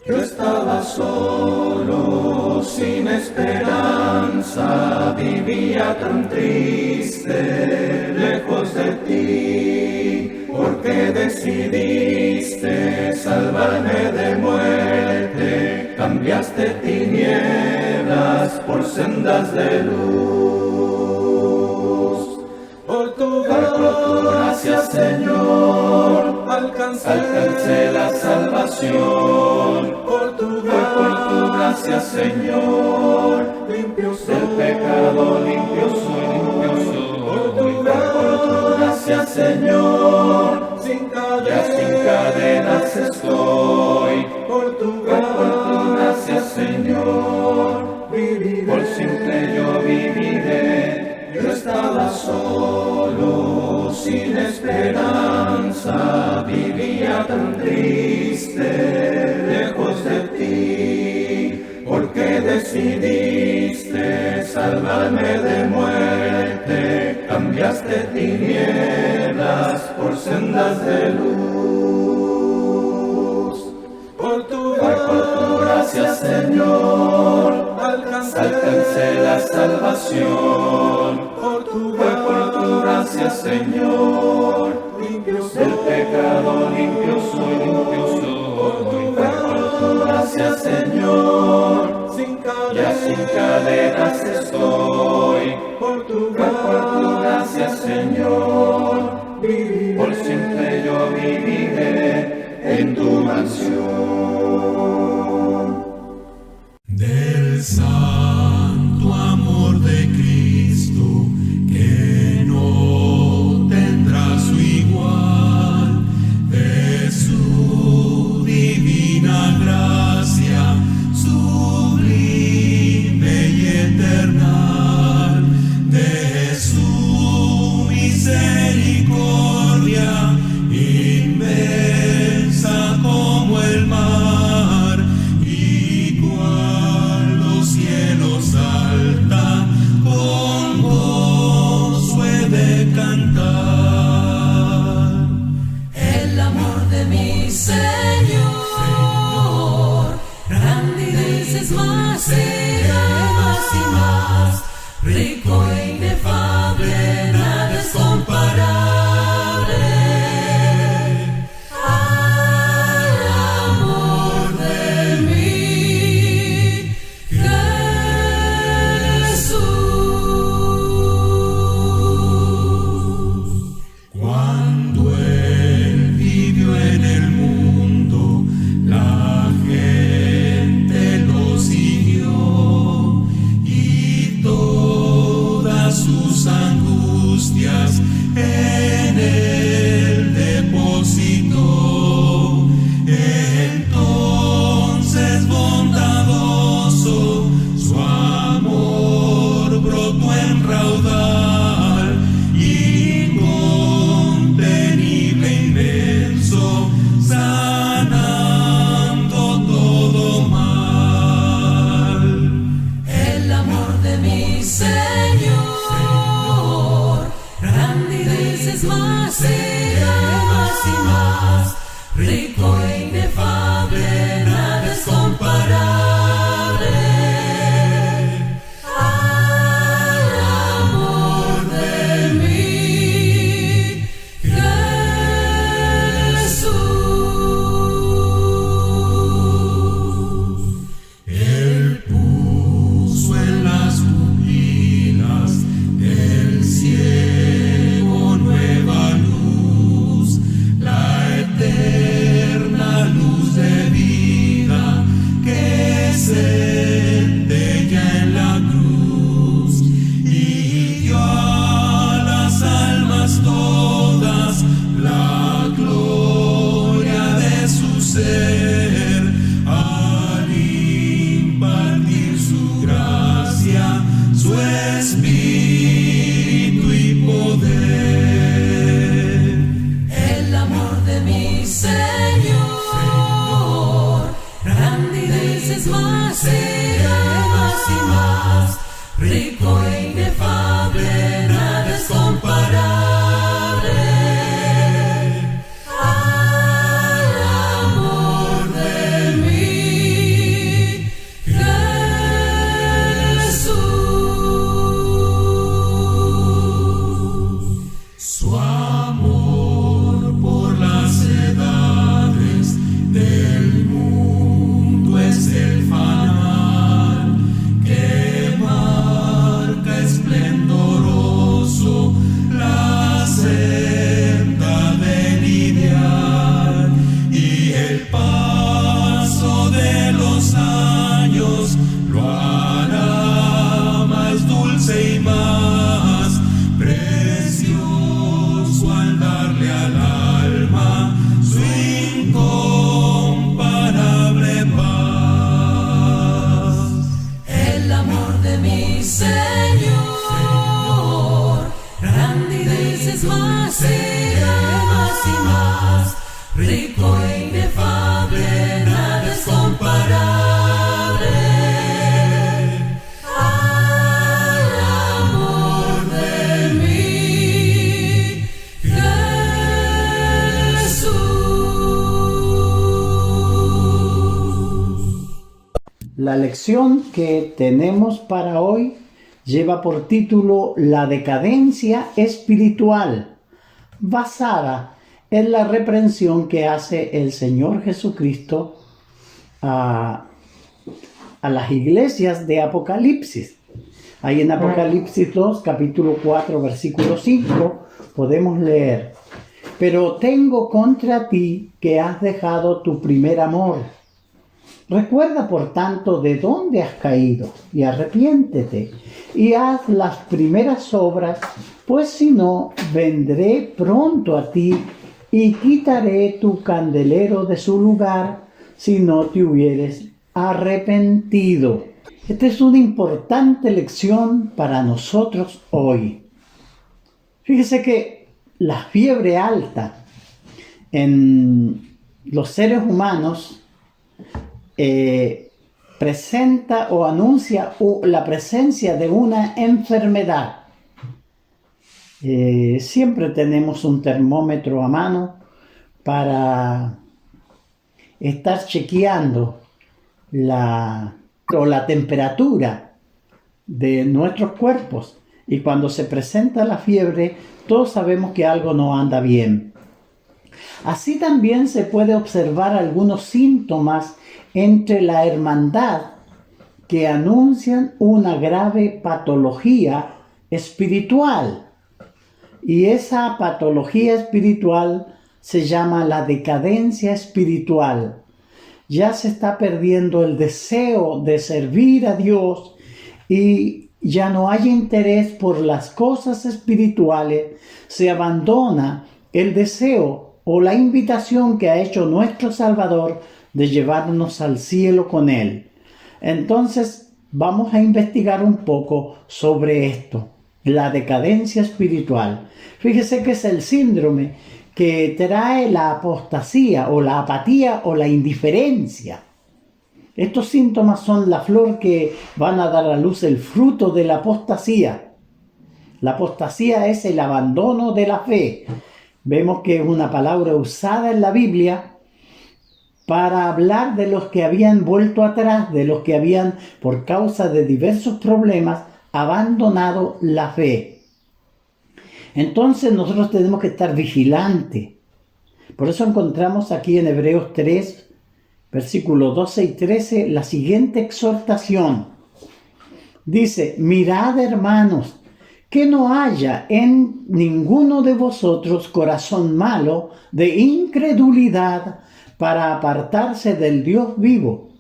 Yo estaba solo, sin esperanza, vivía tan triste, lejos de ti, porque decidiste salvarme de muerte, cambiaste tinieblas por sendas de luz. Por tu gracia, Señor, alcancé la salvación. Por tu gracia, Señor, limpio soy del pecado, limpio soy. Por tu gracia, Señor, ya sin cadenas estoy. Por tu gracia, Señor, viviré. Por siempre yo viviré. Yo estaba solo, sin esperanza, vivía tan triste, lejos de ti, porque decidiste salvarme de muerte, cambiaste tinieblas por sendas de luz. Por tu gracia, Señor, alcancé la salvación. Por tu gracia, Señor, limpio soy del pecado, limpio soy. Por tu gracia, Señor, ya sin cadenas estoy. Por tu gracia, Señor, por siempre yo viviré en tu mansión. Del santo amor de Cristo, que no tendrá su igual, de su divina gracia, sublime y eterna, de su misericordia, inmensa como el mar, igual los cielos saltan, con gozo he de cantar. El amor de mi Señor, grande y veces más será, más y más, rico e inefable, nada es comparable al amor de mi Jesús. Cuando Él vivió en el mundo, la gente lo siguió y todas sus angustias en Él depositó. Entonces bondadoso su amor brotó en raudal, incontenible, inmenso, sanando todo mal. El amor de mi Señor, grande y veces más será, más y más, rico e inefable, nada es comparable al amor de mi Jesús. Él puso en las pupilas del ciego nueva luz, la eterna luz de vida que centella en la cruz, y dio a las almas todas la gloria de su ser, al impartir su gracia, su espíritu y poder. El amor de mi Señor, grande y veces más será, más y más, rico e inefable, nada es comparable al amor de mi rico e inefable, nada es comparable al amor de mi Jesús. La lección que tenemos para hoy lleva por título La decadencia espiritual, basada en la reprensión que hace el Señor Jesucristo a las iglesias de Apocalipsis. Ahí en Apocalipsis 2, capítulo 4, versículo 5, podemos leer: pero tengo contra ti que has dejado tu primer amor. Recuerda, por tanto, de dónde has caído, y arrepiéntete, y haz las primeras obras, pues si no, vendré pronto a ti, y quitaré tu candelero de su lugar, si no te hubieres arrepentido. Esta es una importante lección para nosotros hoy. Fíjese que la fiebre alta en los seres humanos presenta o anuncia la presencia de una enfermedad. Siempre tenemos un termómetro a mano para estar chequeando la temperatura de nuestros cuerpos, y cuando se presenta la fiebre, todos sabemos que algo no anda bien. Así también se puede observar algunos síntomas entre la hermandad que anuncian una grave patología espiritual. Y esa patología espiritual se llama la decadencia espiritual. Ya se está perdiendo el deseo de servir a Dios y ya no hay interés por las cosas espirituales. Se abandona el deseo o la invitación que ha hecho nuestro Salvador de llevarnos al cielo con Él. Entonces vamos a investigar un poco sobre esto, la decadencia espiritual. Fíjese que es el síndrome que trae la apostasía o la apatía o la indiferencia. Estos síntomas son la flor que van a dar a luz el fruto de la apostasía. La apostasía es el abandono de la fe. Vemos que es una palabra usada en la Biblia para hablar de los que habían vuelto atrás, de los que habían, por causa de diversos problemas, abandonado la fe. Entonces nosotros tenemos que estar vigilantes. Por eso encontramos aquí en Hebreos 3, versículos 12 y 13, la siguiente exhortación. Dice: mirad, hermanos, que no haya en ninguno de vosotros corazón malo de incredulidad para apartarse del Dios vivo.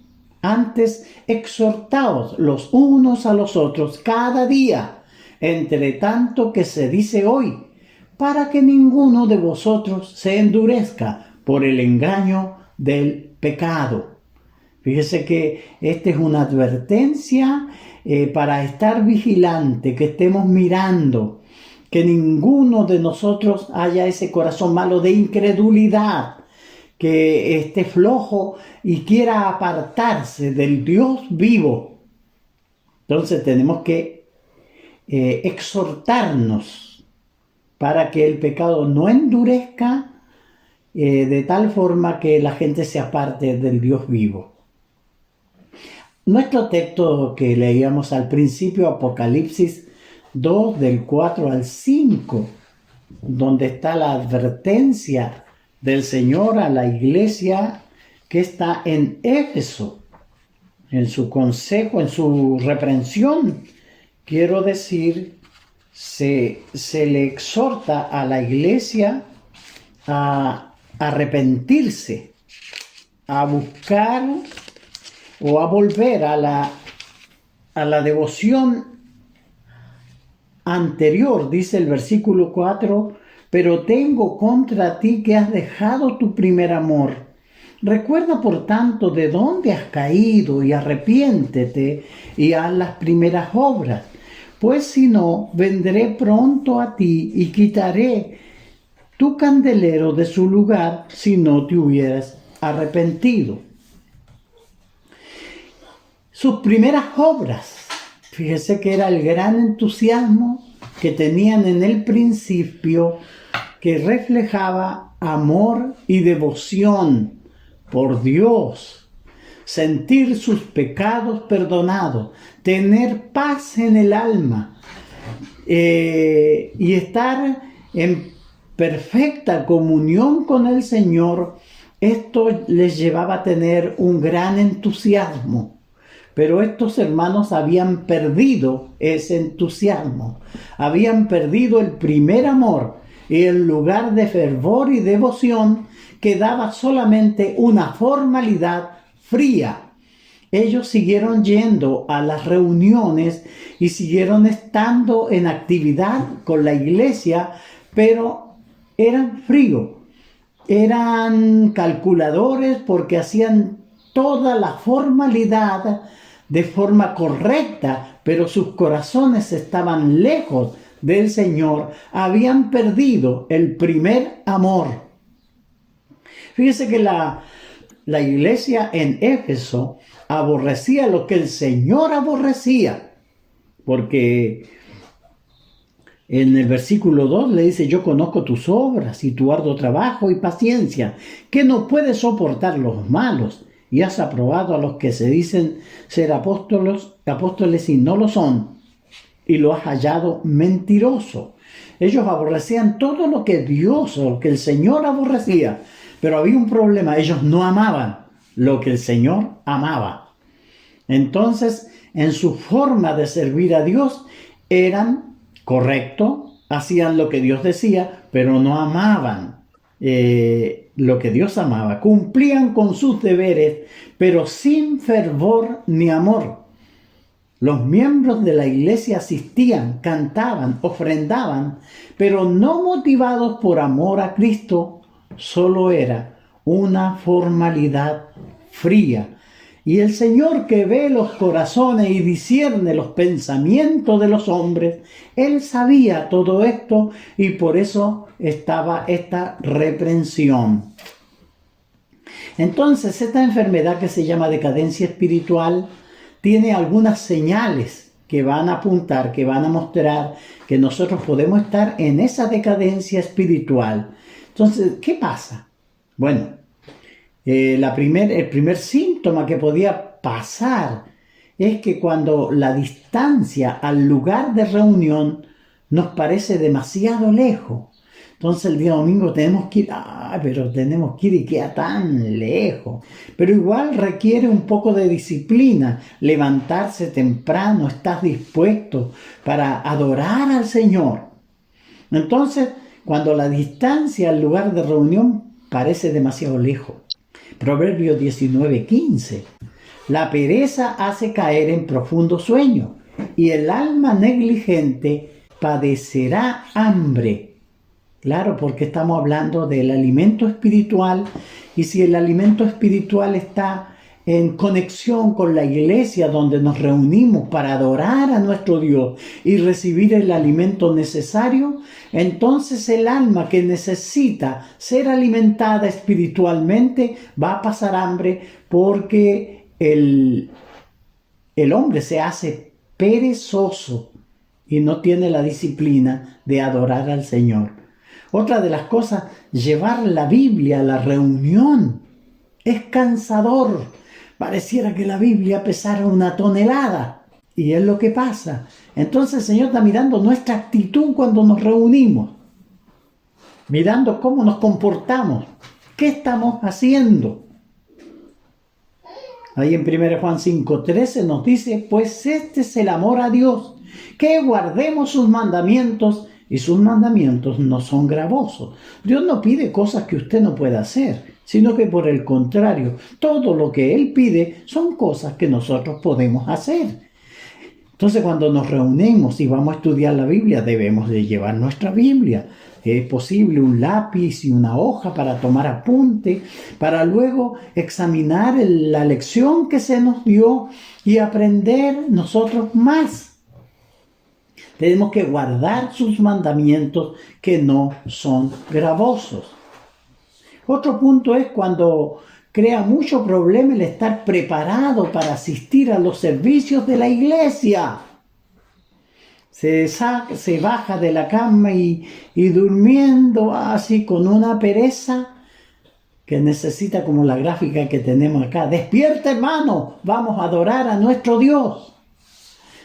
Antes, exhortaos los unos a los otros cada día, entre tanto que se dice hoy, para que ninguno de vosotros se endurezca por el engaño del pecado. Fíjese que esta es una advertencia para estar vigilante, que estemos mirando, que ninguno de nosotros haya ese corazón malo de incredulidad, que esté flojo y quiera apartarse del Dios vivo. Entonces tenemos que exhortarnos para que el pecado no endurezca de tal forma que la gente se aparte del Dios vivo. Nuestro texto que leíamos al principio, Apocalipsis 2, del 4 al 5, donde está la advertencia del Señor a la iglesia que está en Éfeso, en su consejo, en su reprensión. Quiero decir, se le exhorta a la iglesia a arrepentirse, a buscar o a volver a la devoción anterior. Dice el versículo 4: pero tengo contra ti que has dejado tu primer amor. Recuerda, por tanto, de dónde has caído, y arrepiéntete y haz las primeras obras. Pues si no, vendré pronto a ti y quitaré tu candelero de su lugar si no te hubieras arrepentido. Sus primeras obras, fíjese que era el gran entusiasmo que tenían en el principio, que reflejaba amor y devoción por Dios, sentir sus pecados perdonados, tener paz en el alma y estar en perfecta comunión con el Señor. Esto les llevaba a tener un gran entusiasmo. Pero estos hermanos habían perdido ese entusiasmo, habían perdido el primer amor, y en lugar de fervor y devoción quedaba solamente una formalidad fría. Ellos siguieron yendo a las reuniones y siguieron estando en actividad con la iglesia, pero eran fríos, eran calculadores porque hacían toda la formalidad de forma correcta, pero sus corazones estaban lejos del Señor, habían perdido el primer amor. Fíjese que la iglesia en Éfeso aborrecía lo que el Señor aborrecía, porque en el versículo 2 le dice: yo conozco tus obras y tu arduo trabajo y paciencia, que no puedes soportar los malos, y has aprobado a los que se dicen ser apóstoles y no lo son, y lo has hallado mentiroso. Ellos aborrecían todo lo que Dios o lo que el Señor aborrecía, pero había un problema: ellos no amaban lo que el Señor amaba. Entonces, en su forma de servir a Dios, eran correctos, hacían lo que Dios decía, pero no amaban lo que Dios amaba. Cumplían con sus deberes, pero sin fervor ni amor. Los miembros de la iglesia asistían, cantaban, ofrendaban, pero no motivados por amor a Cristo. Solo era una formalidad fría. Y el Señor, que ve los corazones y discierne los pensamientos de los hombres, Él sabía todo esto, y por eso estaba esta reprensión. Entonces, esta enfermedad que se llama decadencia espiritual tiene algunas señales que van a apuntar, que van a mostrar que nosotros podemos estar en esa decadencia espiritual. Entonces, ¿qué pasa? Bueno, el primer síntoma que podía pasar es que cuando la distancia al lugar de reunión nos parece demasiado lejos. Entonces el día domingo tenemos que ir, pero tenemos que ir y queda tan lejos. Pero igual requiere un poco de disciplina, levantarse temprano, estás dispuesto para adorar al Señor. Entonces, cuando la distancia al lugar de reunión parece demasiado lejos. Proverbios 19:15. La pereza hace caer en profundo sueño, y el alma negligente padecerá hambre. Claro, porque estamos hablando del alimento espiritual, y si el alimento espiritual está en conexión con la iglesia donde nos reunimos para adorar a nuestro Dios y recibir el alimento necesario, entonces el alma que necesita ser alimentada espiritualmente va a pasar hambre, porque el hombre se hace perezoso y no tiene la disciplina de adorar al Señor. Otra de las cosas, llevar la Biblia a la reunión es cansador. Pareciera que la Biblia pesara 1 tonelada. Y es lo que pasa. Entonces el Señor está mirando nuestra actitud cuando nos reunimos. Mirando cómo nos comportamos. ¿Qué estamos haciendo? Ahí en 1 Juan 5:13 nos dice: pues este es el amor a Dios, que guardemos sus mandamientos, y sus mandamientos no son gravosos. Dios no pide cosas que usted no pueda hacer, sino que por el contrario, todo lo que Él pide son cosas que nosotros podemos hacer. Entonces, cuando nos reunimos y vamos a estudiar la Biblia, debemos de llevar nuestra Biblia. Es posible un lápiz y una hoja para tomar apunte, para luego examinar la lección que se nos dio y aprender nosotros más. Tenemos que guardar sus mandamientos que no son gravosos. Otro punto es cuando crea mucho problema el estar preparado para asistir a los servicios de la iglesia. Se baja de la cama y durmiendo así con una pereza que necesita, como la gráfica que tenemos acá. Despierta, hermano, vamos a adorar a nuestro Dios.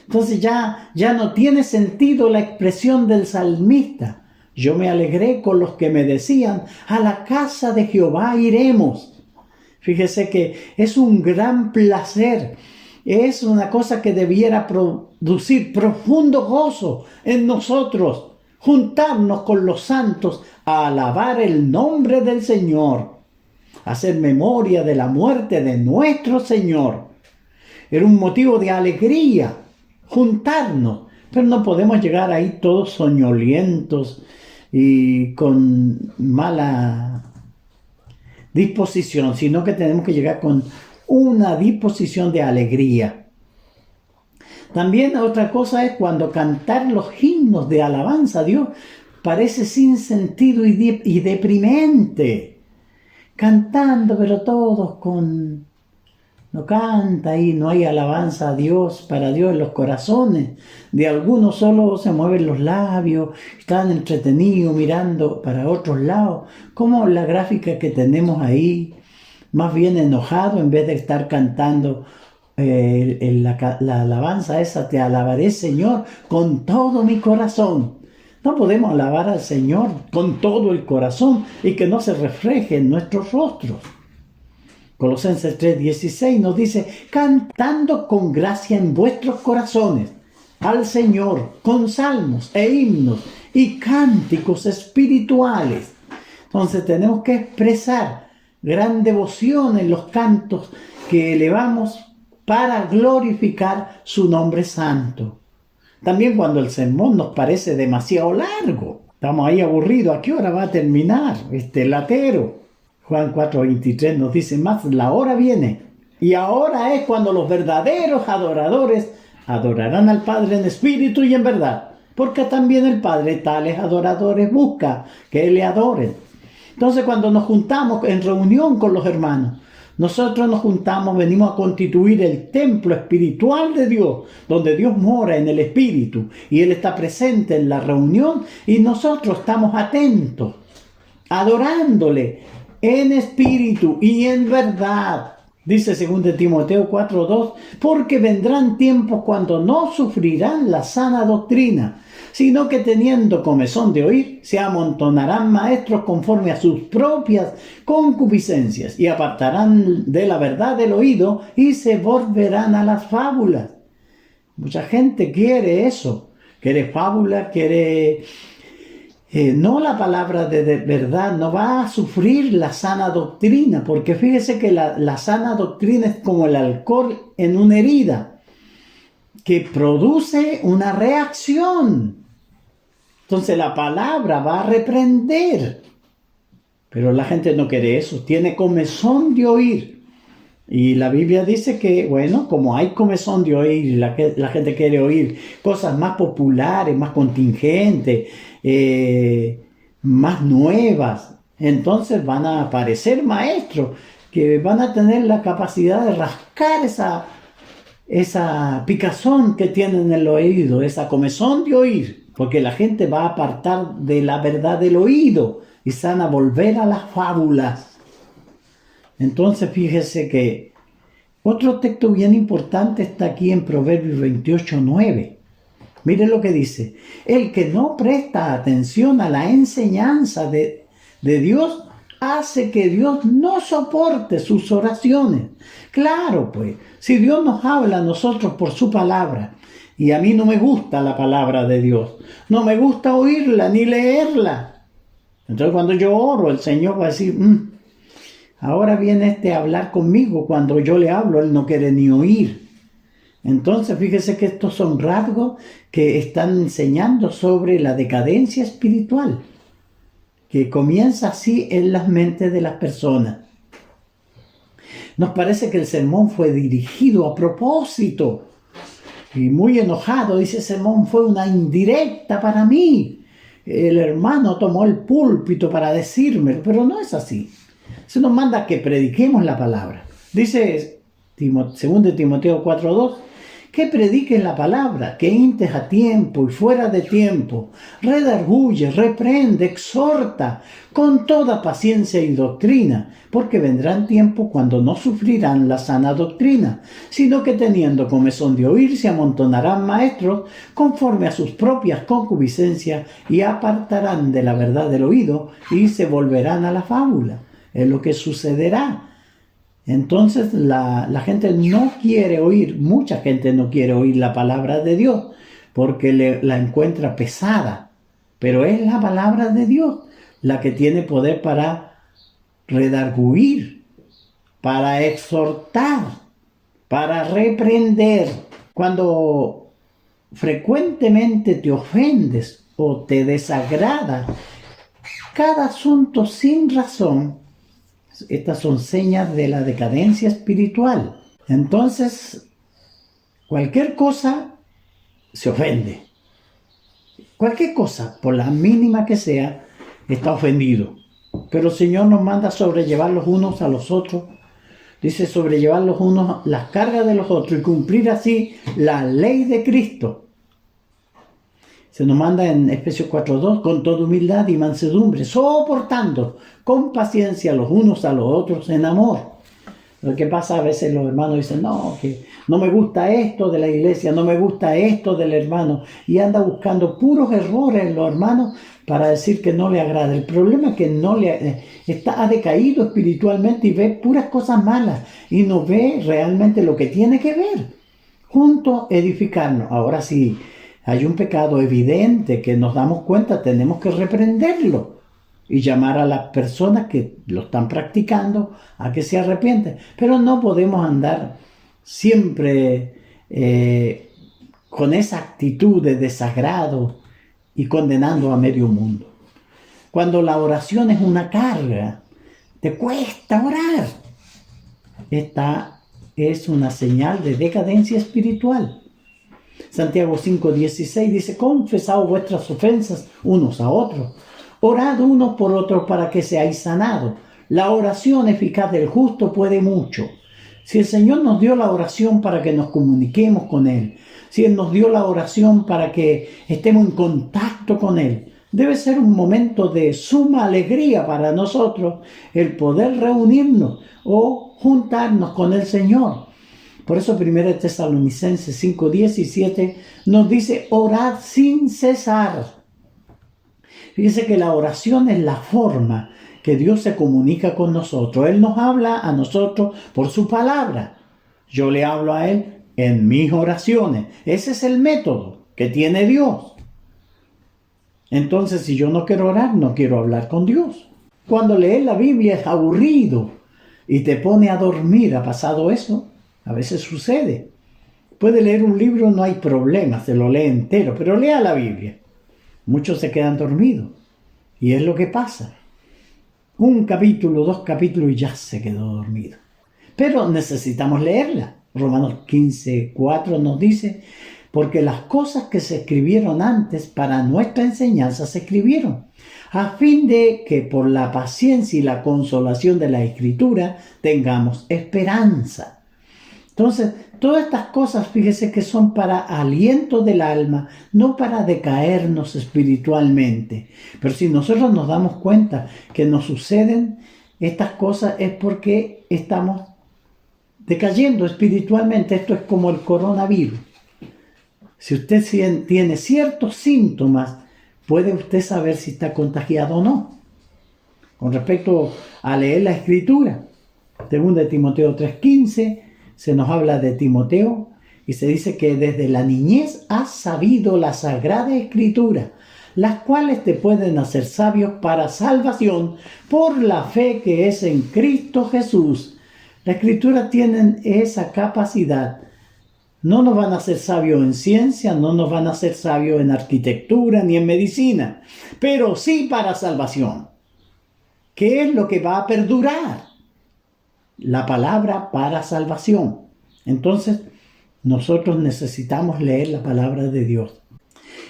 Entonces ya no tiene sentido la expresión del salmista. Yo me alegré con los que me decían, a la casa de Jehová iremos. Fíjese que es un gran placer. Es una cosa que debiera producir profundo gozo en nosotros. Juntarnos con los santos a alabar el nombre del Señor. Hacer memoria de la muerte de nuestro Señor. Era un motivo de alegría juntarnos, pero no podemos llegar ahí todos soñolientos y con mala disposición, sino que tenemos que llegar con una disposición de alegría. También otra cosa es cuando cantar los himnos de alabanza a Dios parece sin sentido y deprimente. Cantando, pero todos no canta y no hay alabanza a Dios, para Dios en los corazones. De algunos solo se mueven los labios, están entretenidos mirando para otros lados, como la gráfica que tenemos ahí, más bien enojado en vez de estar cantando la alabanza esa, te alabaré Señor con todo mi corazón. No podemos alabar al Señor con todo el corazón y que no se refleje en nuestros rostros. Colosenses 3:16 nos dice, cantando con gracia en vuestros corazones al Señor con salmos e himnos y cánticos espirituales. Entonces tenemos que expresar gran devoción en los cantos que elevamos para glorificar su nombre santo. También cuando el sermón nos parece demasiado largo, estamos ahí aburridos, ¿a qué hora va a terminar este latero? Juan 4:23 nos dice, más la hora viene, y ahora es cuando los verdaderos adoradores adorarán al Padre en espíritu y en verdad, porque también el Padre tales adoradores busca que le adoren. Entonces cuando nos juntamos en reunión con los hermanos, nosotros nos juntamos, venimos a constituir el templo espiritual de Dios, donde Dios mora en el Espíritu y Él está presente en la reunión y nosotros estamos atentos, adorándole en espíritu y en verdad. Dice 2 Timoteo 4:2, porque vendrán tiempos cuando no sufrirán la sana doctrina, sino que teniendo comezón de oír, se amontonarán maestros conforme a sus propias concupiscencias y apartarán de la verdad del oído y se volverán a las fábulas. Mucha gente quiere eso, quiere fábula, quiere no la palabra de verdad, no va a sufrir la sana doctrina, porque fíjese que la sana doctrina es como el alcohol en una herida, que produce una reacción. Entonces la palabra va a reprender, pero la gente no quiere eso, tiene comezón de oír. Y la Biblia dice que, bueno, como hay comezón de oír, la gente quiere oír cosas más populares, más contingentes, más nuevas. Entonces van a aparecer maestros que van a tener la capacidad de rascar esa picazón que tienen en el oído, esa comezón de oír, porque la gente va a apartar de la verdad del oído y se van a volver a las fábulas. Entonces fíjese que otro texto bien importante está aquí en Proverbios 28:9. Mire lo que dice. El que no presta atención a la enseñanza de Dios hace que Dios no soporte sus oraciones. Claro, pues, si Dios nos habla a nosotros por su palabra, y a mí no me gusta la palabra de Dios, no me gusta oírla ni leerla. Entonces cuando yo oro, el Señor va a decir, ahora viene a hablar conmigo. Cuando yo le hablo, Él no quiere ni oír. Entonces fíjese que estos son rasgos que están enseñando sobre la decadencia espiritual, que comienza así en las mentes de las personas. Nos parece que el sermón fue dirigido a propósito Y muy enojado, dice: sermón fue una indirecta para mí. El hermano tomó el púlpito para decirme, pero no es así. Se nos manda que prediquemos la palabra. Dice 2 Timoteo 4:2, que prediquen la palabra, que intes a tiempo y fuera de tiempo, redarguye, reprende, exhorta, con toda paciencia y doctrina, porque vendrán tiempos cuando no sufrirán la sana doctrina, sino que teniendo comezón de oír, se amontonarán maestros conforme a sus propias concupiscencias y apartarán de la verdad del oído y se volverán a la fábula. Es lo que sucederá. Entonces la gente no quiere oír, mucha gente no quiere oír la palabra de Dios porque la encuentra pesada, pero es la palabra de Dios la que tiene poder para redarguir, para exhortar, para reprender. Cuando frecuentemente te ofendes o te desagrada cada asunto sin razón, estas son señas de la decadencia espiritual. Entonces, cualquier cosa se ofende. Cualquier cosa, por la mínima que sea, está ofendido. Pero el Señor nos manda sobrellevar los unos a los otros. Dice: sobrellevar los unos las cargas de los otros y cumplir así la ley de Cristo. Se nos manda en Efesios 4:2, con toda humildad y mansedumbre, soportando con paciencia los unos a los otros en amor. Lo que pasa, a veces los hermanos dicen: no, que no me gusta esto de la iglesia, no me gusta esto del hermano, y anda buscando puros errores en los hermanos para decir que no le agrada. El problema es que ha decaído espiritualmente y ve puras cosas malas y no ve realmente lo que tiene que ver. Juntos edificarnos. Ahora sí, hay un pecado evidente que nos damos cuenta, tenemos que reprenderlo y llamar a las personas que lo están practicando a que se arrepienten. Pero no podemos andar siempre con esa actitud de desagrado y condenando a medio mundo. Cuando la oración es una carga, te cuesta orar. Esta es una señal de decadencia espiritual. Santiago 5:16 dice: confesaos vuestras ofensas unos a otros, orad unos por otros para que seáis sanados. La oración eficaz del justo puede mucho. Si el Señor nos dio la oración para que nos comuniquemos con Él, si Él nos dio la oración para que estemos en contacto con Él, debe ser un momento de suma alegría para nosotros el poder reunirnos o juntarnos con el Señor. Por eso 1 Tesalonicenses 5:17 nos dice: orad sin cesar. Fíjese que la oración es la forma que Dios se comunica con nosotros. Él nos habla a nosotros por su palabra. Yo le hablo a Él en mis oraciones. Ese es el método que tiene Dios. Entonces, si yo no quiero orar, no quiero hablar con Dios. Cuando lees la Biblia es aburrido y te pone a dormir. ¿Ha pasado eso? A veces sucede. Puede leer un libro, no hay problema, se lo lee entero, pero lea la Biblia. Muchos se quedan dormidos. Y es lo que pasa. Un capítulo, 2 capítulos y ya se quedó dormido. Pero necesitamos leerla. Romanos 15:4 nos dice: porque las cosas que se escribieron antes para nuestra enseñanza se escribieron, a fin de que por la paciencia y la consolación de la Escritura tengamos esperanza. Entonces, todas estas cosas, fíjese que son para aliento del alma, no para decaernos espiritualmente. Pero si nosotros nos damos cuenta que nos suceden estas cosas, es porque estamos decayendo espiritualmente. Esto es como el coronavirus. Si usted tiene ciertos síntomas, puede usted saber si está contagiado o no. Con respecto a leer la Escritura, 2 Timoteo 3:15, se nos habla de Timoteo y se dice que desde la niñez has sabido la Sagrada Escritura, las cuales te pueden hacer sabios para salvación por la fe que es en Cristo Jesús. La Escritura tiene esa capacidad. No nos van a hacer sabios en ciencia, no nos van a hacer sabios en arquitectura ni en medicina, pero sí para salvación. ¿Qué es lo que va a perdurar? La palabra para salvación. Entonces, nosotros necesitamos leer la palabra de Dios.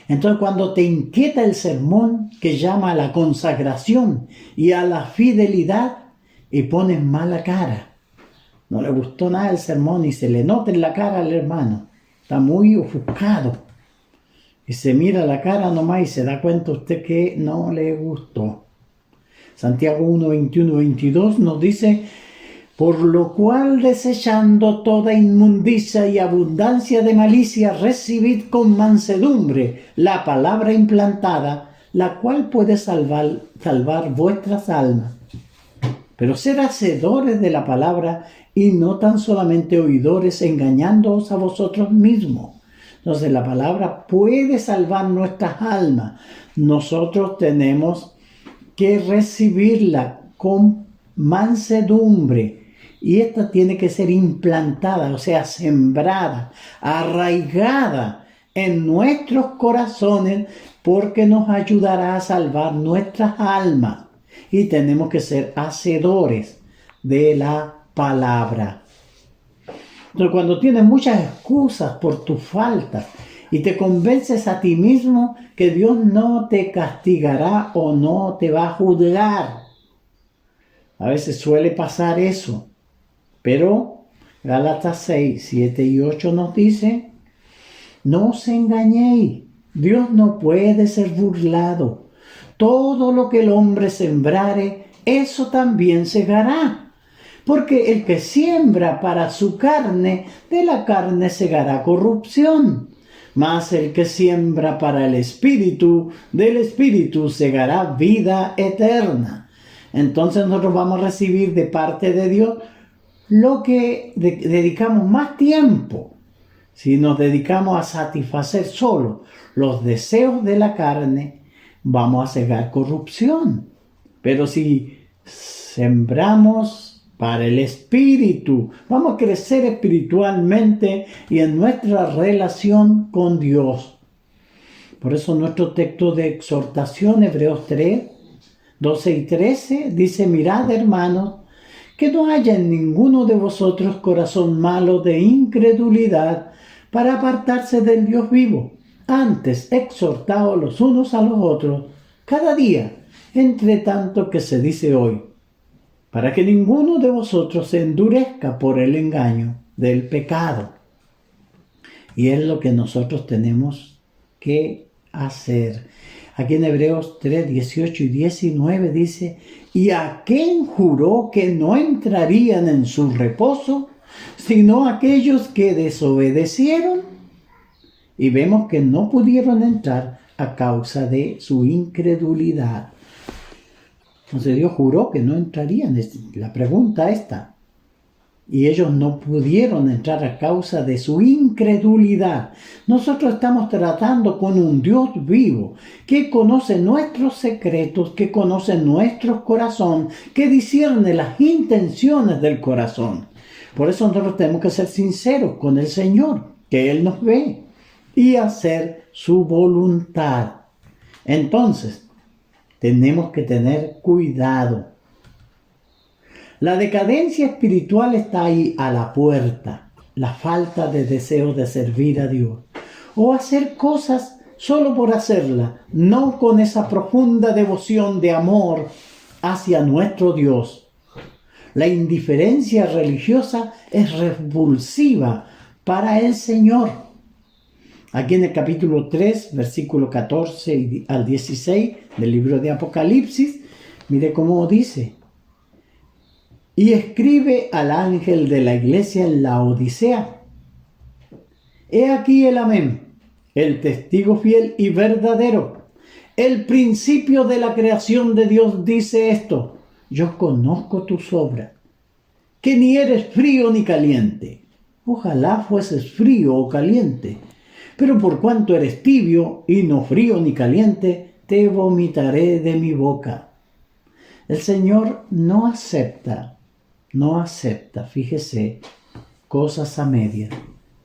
Entonces, cuando te inquieta el sermón que llama a la consagración y a la fidelidad y pones mala cara, no le gustó nada el sermón y se le nota en la cara al hermano, está muy ofuscado y se mira la cara nomás y se da cuenta usted que no le gustó. Santiago 1, 21, 22 nos dice: por lo cual, desechando toda inmundicia y abundancia de malicia, recibid con mansedumbre la palabra implantada, la cual puede salvar vuestras almas. Pero ser hacedores de la palabra y no tan solamente oidores, engañándoos a vosotros mismos. Entonces la palabra puede salvar nuestras almas. Nosotros tenemos que recibirla con mansedumbre. Y esta tiene que ser implantada, o sea, sembrada, arraigada en nuestros corazones, porque nos ayudará a salvar nuestras almas. Y tenemos que ser hacedores de la palabra. Entonces, cuando tienes muchas excusas por tus faltas y te convences a ti mismo que Dios no te castigará o no te va a juzgar, a veces suele pasar eso. Pero Gálatas 6, 7 y 8 nos dice: no os engañéis, Dios no puede ser burlado. Todo lo que el hombre sembrare, eso también segará. Porque el que siembra para su carne, de la carne segará corrupción. Mas el que siembra para el Espíritu, del Espíritu segará vida eterna. Entonces nosotros vamos a recibir de parte de Dios lo que dedicamos más tiempo. Si nos dedicamos a satisfacer solo los deseos de la carne, vamos a cegar corrupción. Pero si sembramos para el Espíritu, vamos a crecer espiritualmente y en nuestra relación con Dios. Por eso nuestro texto de exhortación, Hebreos 3, 12 y 13, dice: mirad, hermanos, que no haya en ninguno de vosotros corazón malo de incredulidad para apartarse del Dios vivo. Antes, exhortaos los unos a los otros cada día, entre tanto que se dice hoy, para que ninguno de vosotros se endurezca por el engaño del pecado. Y es lo que nosotros tenemos que hacer. Aquí en Hebreos 3, 18 y 19 dice: ¿y a quién juró que no entrarían en su reposo, sino aquellos que desobedecieron? Y vemos que no pudieron entrar a causa de su incredulidad. Entonces Dios juró que no entrarían. La pregunta está. Y ellos no pudieron entrar a causa de su incredulidad. Nosotros estamos tratando con un Dios vivo que conoce nuestros secretos, que conoce nuestro corazón, que discierne las intenciones del corazón. Por eso nosotros tenemos que ser sinceros con el Señor, que Él nos ve, y hacer su voluntad. Entonces, tenemos que tener cuidado. La decadencia espiritual está ahí a la puerta. La falta de deseo de servir a Dios. O hacer cosas solo por hacerlas, no con esa profunda devoción de amor hacia nuestro Dios. La indiferencia religiosa es repulsiva para el Señor. Aquí en el capítulo 3, versículo 14 al 16 del libro de Apocalipsis, mire cómo dice: y escribe al ángel de la iglesia en la Odisea: he aquí el Amén, el testigo fiel y verdadero, el principio de la creación de Dios, dice esto: yo conozco tus obras, que ni eres frío ni caliente. Ojalá fueses frío o caliente, pero por cuanto eres tibio y no frío ni caliente, te vomitaré de mi boca. El Señor no acepta, fíjese, cosas a medias.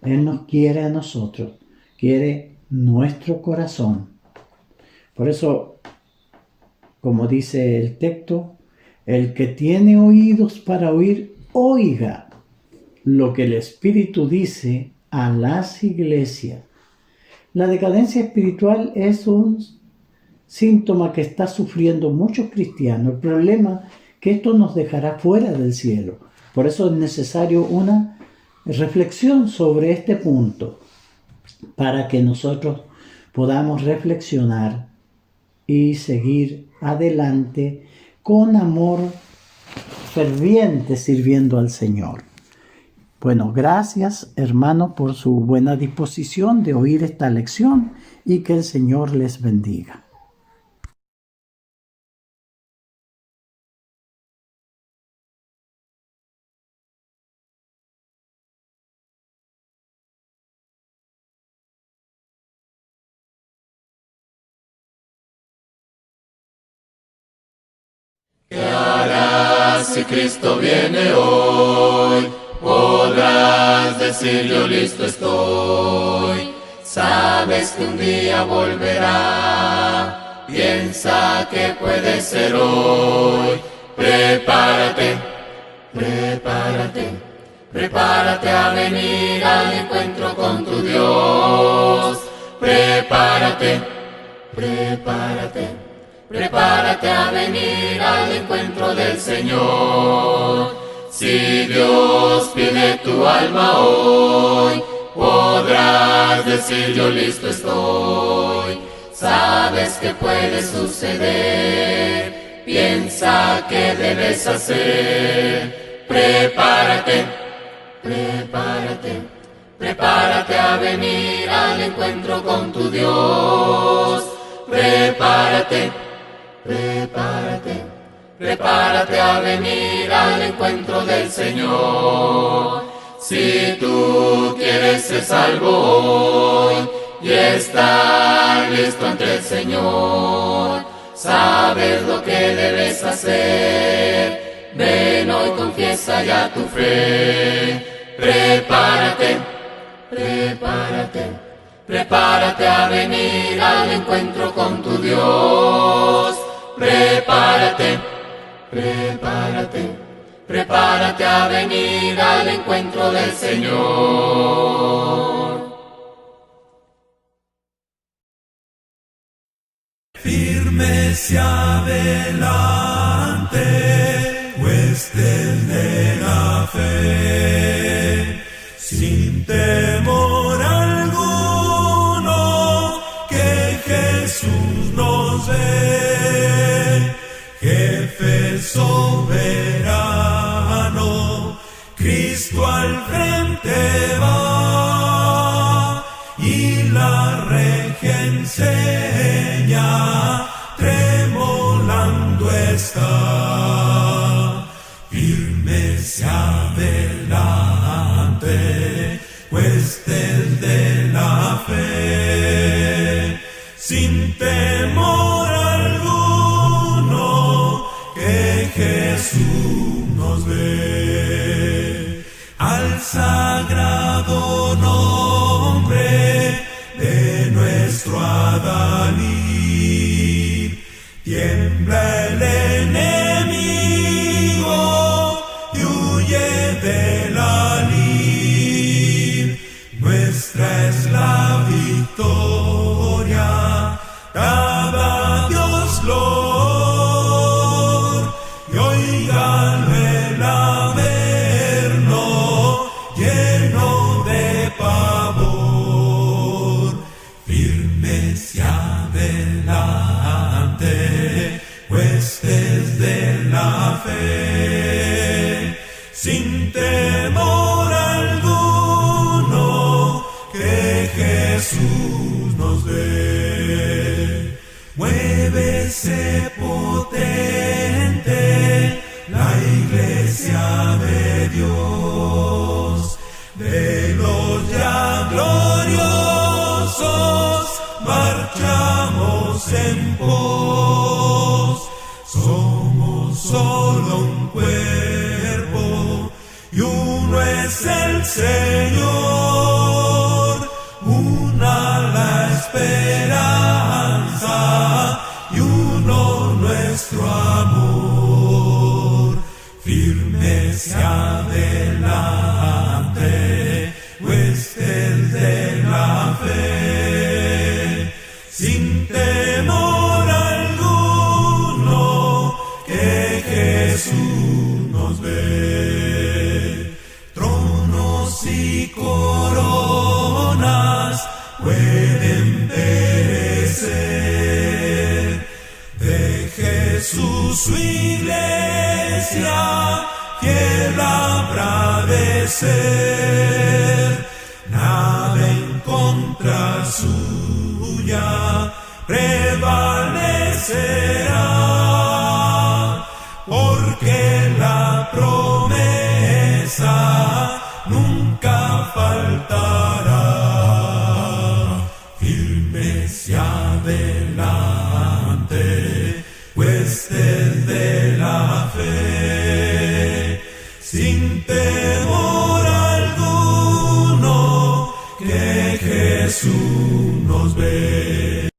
Él nos quiere a nosotros, quiere nuestro corazón. Por eso, como dice el texto, el que tiene oídos para oír, oiga lo que el Espíritu dice a las iglesias. La decadencia espiritual es un síntoma que está sufriendo muchos cristianos. El problema es que esto nos dejará fuera del cielo. Por eso es necesario una reflexión sobre este punto, para que nosotros podamos reflexionar y seguir adelante con amor ferviente sirviendo al Señor. Bueno, gracias hermano por su buena disposición de oír esta lección y que el Señor les bendiga. ¿Qué harás si Cristo viene hoy? Podrás decir yo listo estoy. Sabes que un día volverá. Piensa que puede ser hoy. Prepárate, prepárate, prepárate a venir al encuentro con tu Dios. Prepárate, prepárate. Prepárate a venir al encuentro del Señor. Si Dios pide tu alma hoy, podrás decir yo listo estoy. Sabes que puede suceder, piensa que debes hacer. Prepárate, prepárate, prepárate a venir al encuentro con tu Dios. Prepárate, prepárate, prepárate a venir al encuentro del Señor. Si tú quieres ser salvo hoy y estar listo ante el Señor, sabes lo que debes hacer. Ven hoy, confiesa ya tu fe. Prepárate, prepárate, prepárate a venir al encuentro con tu Dios. Prepárate, prepárate, prepárate a venir al encuentro del Señor. Firme se adelante, huestes de la fe, sin temor alguno, que Jesús nos ve. Jefe soberano, Cristo al frente va, y la regia enseña, tremolando está. Firme se adelante, huestes de la fe, sin temor alguno, que Jesús nos ve. Al sagrado nombre de nuestro Adalid, tiembla el enemigo y huye de la lid. Nuestra es la victoria, dada a Dios glor, y oígalo el averno, lleno de pavor. Firme se adelante, huestes de la fe, sin temor alguno, que Jesús nos ve. Muévese potente la iglesia de Dios, de los ya gloriosos marchamos en pos. Somos solo un cuerpo y uno es el Señor, una la esperanza y uno nuestro amor. Firme se adelante, huestes de la fe, sin temor alguno, que Jesús nos ve. Tronos y coronas pueden perecer, de Jesús su iglesia fiel habrá de ser. Nada en contra suya prevalecerá, porque la promesa nunca faltará. Firmes y adelante, huestes de la fe, sin temor alguno, que Jesús nos ve.